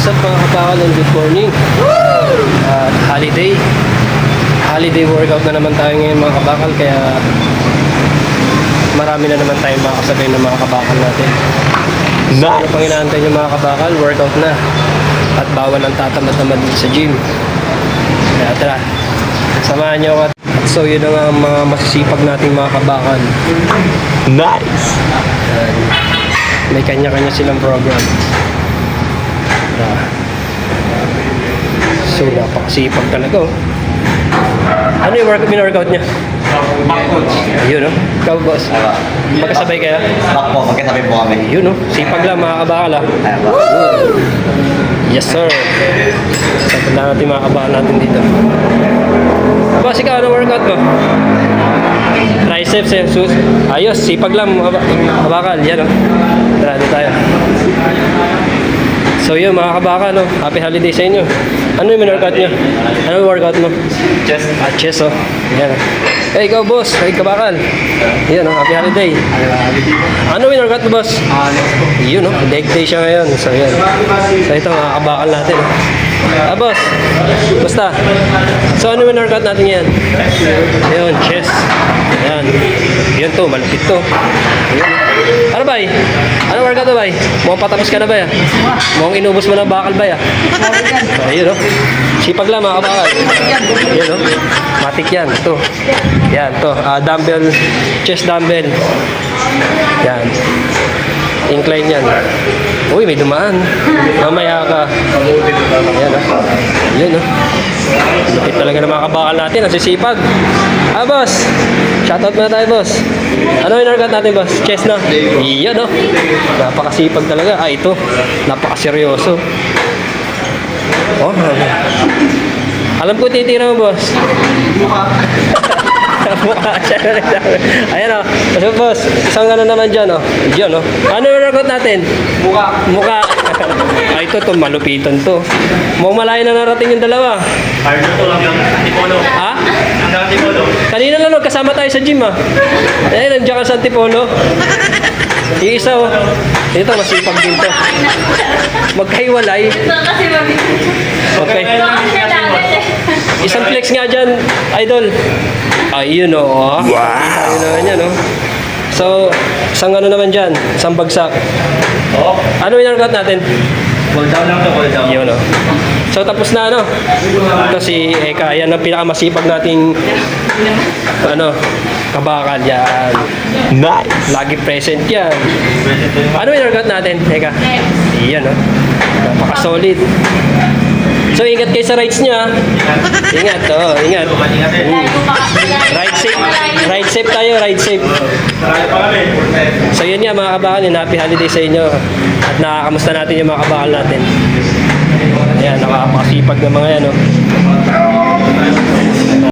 What's up mga kabakal and good morning. Holiday workout na naman tayo ngayon mga kabakal, kaya marami na naman tayong makakasabay ng mga kabakal natin. So, ano pang inaantay nyo mga kabakal? Workout na. At bawal ang tatamad-tamad sa gym. Kaya tara, samahan nyo ako. At so yun na nga ang mga masisipag nating mga kabakal. Nice! May kanya-kanya silang program. So napakasipag talaga oh. Ano yung workout niya? Backcoach. Ayun no? Ikaw boss, magkasabay kaya? Back po, magkasabay po kami. Yun no? Sipag lang mga kabakal ah. Yes sir. Sabi na natin mga kabakal natin dito. Boss, ikaw ano workout mo? Triceps eh, sus. Ayos, sipag lang mga kabakal. Yan o. Tara, dito tayo. So yun mga kabakal, no? Happy holiday sa inyo. Ano yung workout nyo? Ano yung workout mo? Chest. Chest oh. Yan o. Hey, ikaw boss. Hey, kabakal. Yan o, happy holiday. Ano yung workout mo boss? Yun o, leg day siya ngayon. So yan. So ito mga kabakal natin. Boss, basta. So ano yung workout natin yan? Ayun, chest. Ayan. Yun to, malapit to. Ayan. Ano ba eh? Ano workout ba eh? Mukhang patapos ka na ba ya? Mukhang inubos mo na bakal ba ya? Ayun o. Sipag lang mga kabakal. Ayan o. Matik yan. Ito. Yan to. Dumbbell. Chest dumbbell. Yan. Incline yan. Uy, may dumaan. Mamaya ka. Ayan o. Ayan o. Lupit talaga ng mga kabakal natin. Nasisipag. Boss. Shoutout muna tayo, boss. Ano yung workout natin, boss? Chest na? Iyan o. Napakasipag talaga. Ito. Napakaseryoso. Oh, alam ko titira mo, boss. Mukha siya na nagsabi. Ayan o. So, boss, isang ano naman dyan o. Diyan o. Ano yung workout natin? Mukha. Ito to, malupitan to. Mukhang malayo na narating yung dalawa. Ito lang yung Antipolo. Ha? Ang Antipolo. Kanina lang kasama tayo sa gym nandiyan ka sa Antipolo. Yung isa o. Ito, masipag din to. Magkahiwalay. Okay. Isang flex nga dyan, idol. Ayun o. Wow. Ayun naman yan o. So, isang ano naman dyan, isang bagsak. Oo. Ano yung workout natin? Hold down lang to, hold down. Yun o. So, tapos na ano. Ito si Eka. Yan ang pinakamasipag nating kabakal yan. Nice! Lagi present yan. Ano yung workout natin, Eka? Yan o. Napaka-solid. So, ingat kayo sa rides niya. Ingat, ingat. Ride safe tayo, ride safe. So, yun nga mga kabakal, happy holiday sa inyo. At nakakamusta natin yung mga kabakal natin. Ayan, nakakapakasipag ng mga yan,